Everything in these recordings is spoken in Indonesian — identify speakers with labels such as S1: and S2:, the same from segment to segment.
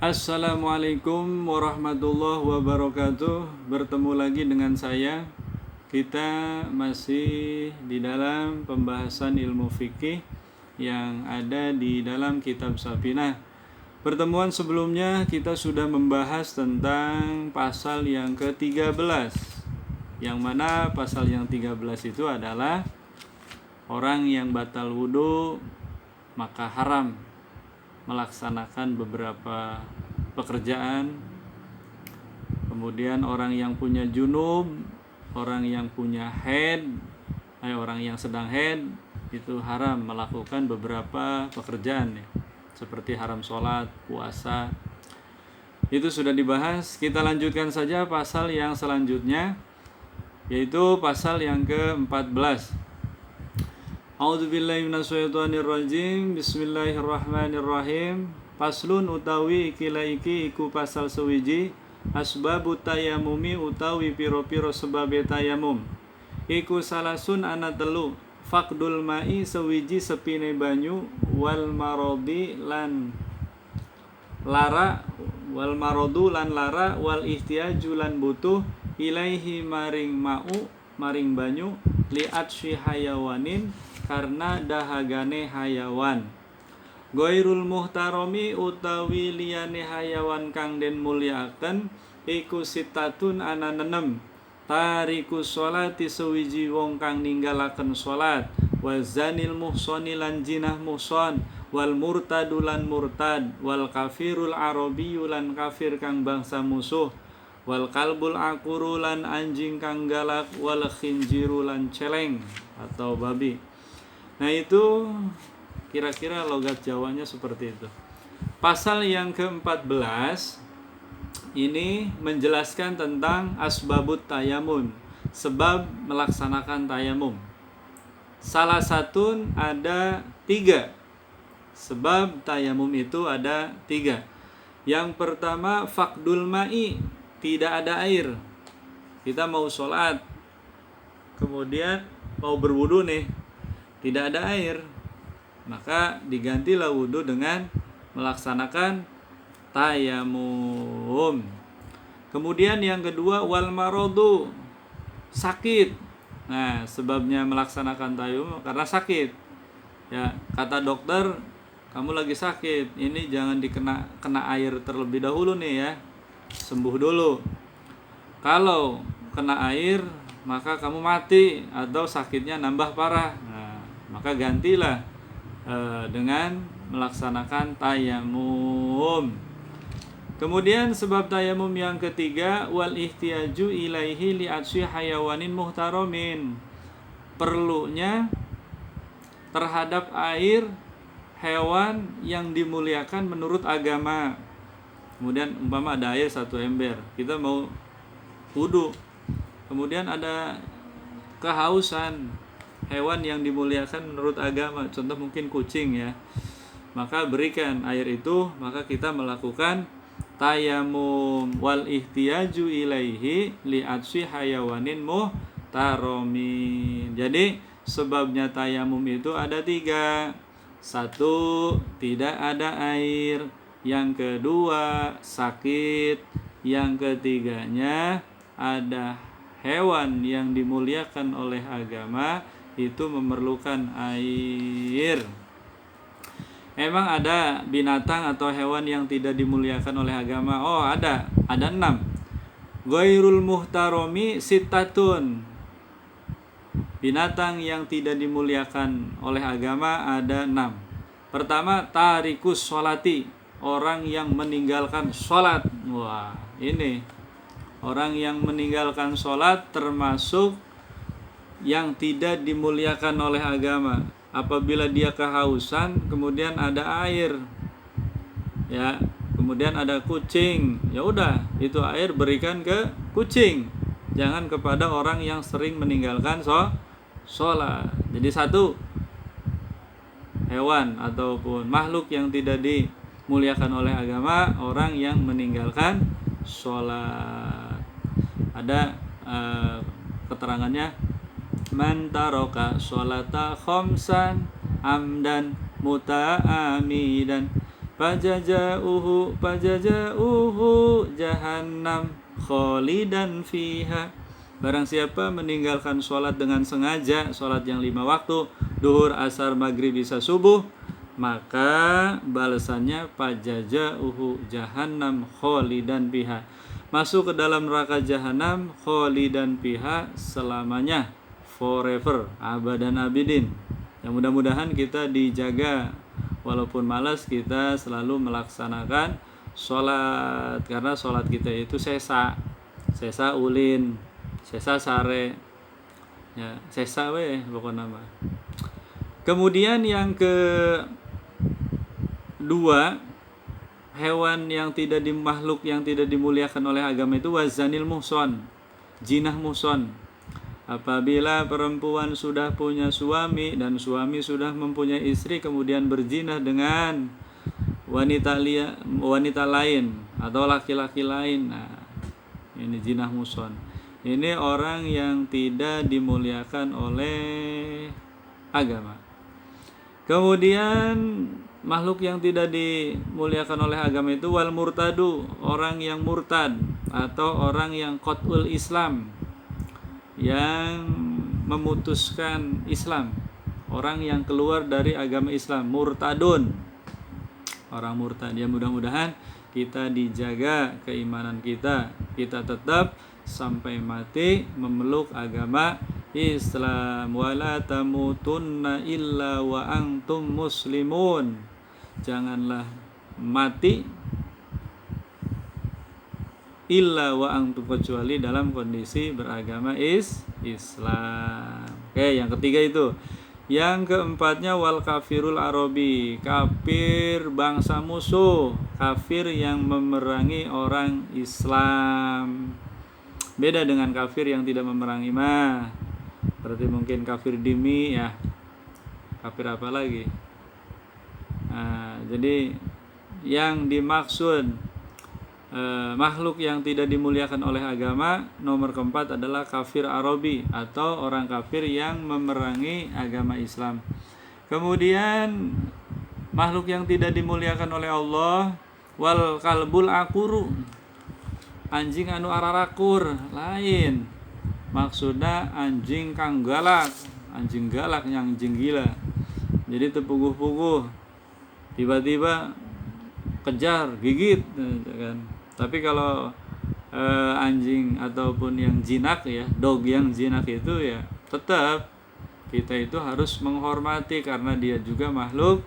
S1: Assalamualaikum warahmatullahi wabarakatuh. Bertemu lagi dengan saya. Kita masih di dalam pembahasan ilmu fikih yang ada di dalam kitab Safinah. Pertemuan sebelumnya kita sudah membahas tentang pasal yang ke-13, yang mana pasal yang 13 itu adalah orang yang batal wudhu maka haram melaksanakan beberapa pekerjaan. Kemudian orang yang punya junub, orang yang punya haid, orang yang sedang haid itu haram melakukan beberapa pekerjaan ya. Seperti haram sholat, puasa. Itu sudah dibahas. Kita lanjutkan saja pasal yang selanjutnya, yaitu pasal yang ke-14. A'udzubillahi minasyaitonirrajim. Bismillahirrahmanirrahim. Paslun utawi iki iku pasal sewiji asbabu tayamumi utawi piro-piro sebabe tayamum. Iku salasun ana telu. Faqdul ma'i sewiji sepine banyu wal marodi lan lara wal marodu lan lara wal ihtiyaju lan butuh ilaihi maring ma'u maring banyu liat syi hayawanin karena dahagane hayawan. Goirul muhtaromi utawi liyane hayawan kang den mulyakaken iku sitatun ana nenem. Tariku sholati sewiji wong kang ninggalaken sholat, wazanil muhsoni lan jinah muhson, wal murtadu lan murtad, wal kafirul arabiyu lan kafir kang bangsa musuh, wal kalbul akuru lan anjing kang galak, wal khinjiru lan celeng atau babi. Nah itu kira-kira logat Jawanya seperti itu. Pasal yang ke-14 ini menjelaskan tentang asbabut tayamun, sebab melaksanakan tayamum. Salah satu ada 3. Sebab tayamum itu ada 3. Yang pertama faqdul ma'i, tidak ada air. Kita mau sholat, kemudian mau berwudu nih, tidak ada air, maka digantilah wudhu dengan melaksanakan tayamum. Kemudian yang kedua wal marodu, sakit. Nah sebabnya melaksanakan tayamum karena sakit. Ya kata dokter, kamu lagi sakit, ini jangan kena air terlebih dahulu nih ya, sembuh dulu. Kalau kena air maka kamu mati atau sakitnya nambah parah. Nah, maka gantilah dengan melaksanakan tayamum. Kemudian sebab tayamum yang ketiga wal ihtiyaju ilaihi li atsyi hayawanin muhtaromin, perlunya terhadap air hewan yang dimuliakan menurut agama. Kemudian umpama ada air 1 ember, kita mau wudu, kemudian ada kehausan hewan yang dimuliakan menurut agama, contoh mungkin kucing ya, maka berikan air itu, maka kita melakukan tayamum. Wal ihtiyaju ilaihi li atsyi hayawanin muhtaromin. Jadi sebabnya tayamum itu ada 3. 1, tidak ada air. Yang kedua, sakit. Yang ketiganya, ada hewan yang dimuliakan oleh agama itu memerlukan air. Emang ada binatang atau hewan yang tidak dimuliakan oleh agama? Oh ada 6. Ghairul muhtaromi sitatun, binatang yang tidak dimuliakan oleh agama ada 6. Pertama tarikus sholati, orang yang meninggalkan sholat. Wah ini orang yang meninggalkan sholat termasuk yang tidak dimuliakan oleh agama. Apabila dia kehausan, kemudian ada air, ya, kemudian ada kucing, ya udah, itu air berikan ke kucing, jangan kepada orang yang sering meninggalkan sholat. Jadi 1, hewan ataupun makhluk yang tidak dimuliakan oleh agama, orang yang meninggalkan sholat. Ada keterangannya, man taraka sholata khamsan amdan muta'amidan Pajaja'uhu jahannam kholidan fiha. Barang siapa meninggalkan sholat dengan sengaja, sholat yang 5 waktu, duhur, asar, maghrib, isya, subuh, maka balasannya pajaja'uhu jahannam kholidan fiha, masuk ke dalam neraka jahanam kholidan fiha, selamanya, forever, abadan abidin. Ya, mudah-mudahan kita dijaga, walaupun malas kita selalu melaksanakan sholat, karena sholat kita itu sesa ulin, sesa sare, ya sesa we pokoknya nama. Kemudian yang kedua, hewan yang tidak makhluk yang tidak dimuliakan oleh agama itu wazanil muhson, jinah muhson. Apabila perempuan sudah punya suami dan suami sudah mempunyai istri, kemudian berzina dengan wanita lain atau laki-laki lain, nah ini jinah muhson. Ini orang yang tidak dimuliakan oleh agama. Kemudian makhluk yang tidak dimuliakan oleh agama itu wal murtadu, orang yang murtad atau orang yang qat'ul Islam, yang memutuskan Islam, orang yang keluar dari agama Islam, murtadun, orang murtad. Ya, mudah-mudahan kita dijaga keimanan kita tetap sampai mati memeluk agama Islam. Wala tamutunna illa wa antum muslimun. Janganlah mati illa wa antum, kecuali dalam kondisi beragama Islam. Oke, yang ketiga itu. Yang keempatnya wal kafirul arabi, kafir bangsa musuh, kafir yang memerangi orang Islam. Beda dengan kafir yang tidak memerangi mah. Berarti mungkin kafir dimi ya. Kafir apa lagi? Nah, jadi yang dimaksud makhluk yang tidak dimuliakan oleh agama, nomor keempat adalah kafir arabi atau orang kafir yang memerangi agama Islam. Kemudian makhluk yang tidak dimuliakan oleh Allah wal kalbul akuru, anjing anu ararakur, lain maksudnya anjing kang galak, anjing galak yang anjing gila. Jadi tepuguh-puguh, tiba-tiba kejar, gigit kan. Tapi kalau anjing ataupun yang jinak ya, dog yang jinak itu ya tetap kita itu harus menghormati karena dia juga makhluk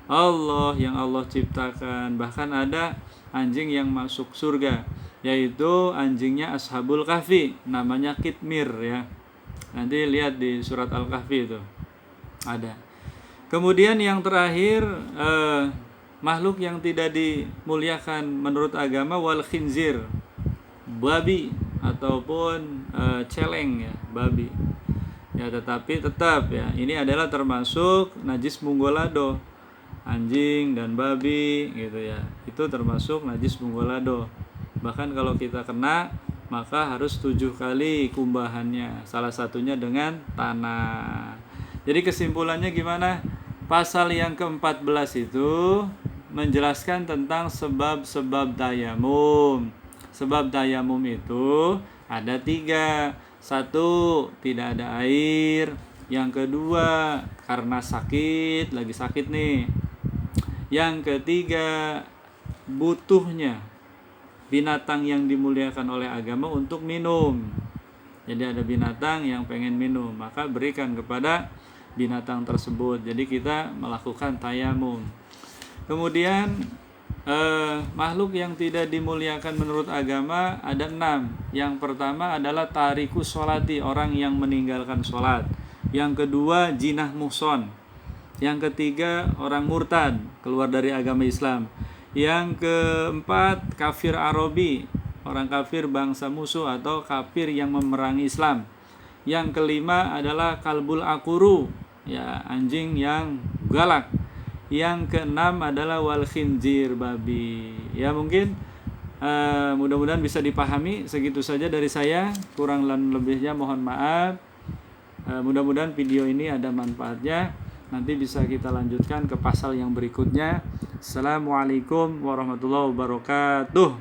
S1: Allah yang Allah ciptakan. Bahkan ada anjing yang masuk surga, yaitu anjingnya Ashabul Kahfi, namanya Kitmir ya. Nanti lihat di surat Al-Kahfi itu ada. Kemudian yang terakhir, makhluk yang tidak dimuliakan menurut agama wal khinzir, babi ataupun celeng ya, babi. Ya, tetapi tetap ya, ini adalah termasuk najis munggolado. Anjing dan babi gitu ya, itu termasuk najis munggolado. Bahkan kalau kita kena, maka harus 7 kali kumbahannya, salah satunya dengan tanah. Jadi kesimpulannya gimana? Pasal yang ke-14 itu menjelaskan tentang sebab-sebab tayamum. Sebab tayamum itu ada 3. 1, tidak ada air. Yang kedua, karena sakit, lagi sakit nih. Yang ketiga, butuhnya binatang yang dimuliakan oleh agama untuk minum. Jadi ada binatang yang pengen minum, maka berikan kepada binatang tersebut. Jadi kita melakukan tayamum. Kemudian makhluk yang tidak dimuliakan menurut agama ada 6. Yang pertama adalah tarikus sholati, orang yang meninggalkan sholat. Yang kedua, jinah muhson. Yang ketiga, orang murtad, keluar dari agama Islam. Yang keempat, kafir arabi, orang kafir bangsa musuh atau kafir yang memerangi Islam. Yang kelima adalah kalbul akuru, ya anjing yang galak. Yang keenam adalah wal khinzir, babi. Ya mungkin mudah-mudahan bisa dipahami. Segitu saja dari saya, kurang dan lebihnya mohon maaf. Mudah-mudahan video ini ada manfaatnya. Nanti bisa kita lanjutkan ke pasal yang berikutnya. Assalamualaikum warahmatullahi wabarakatuh.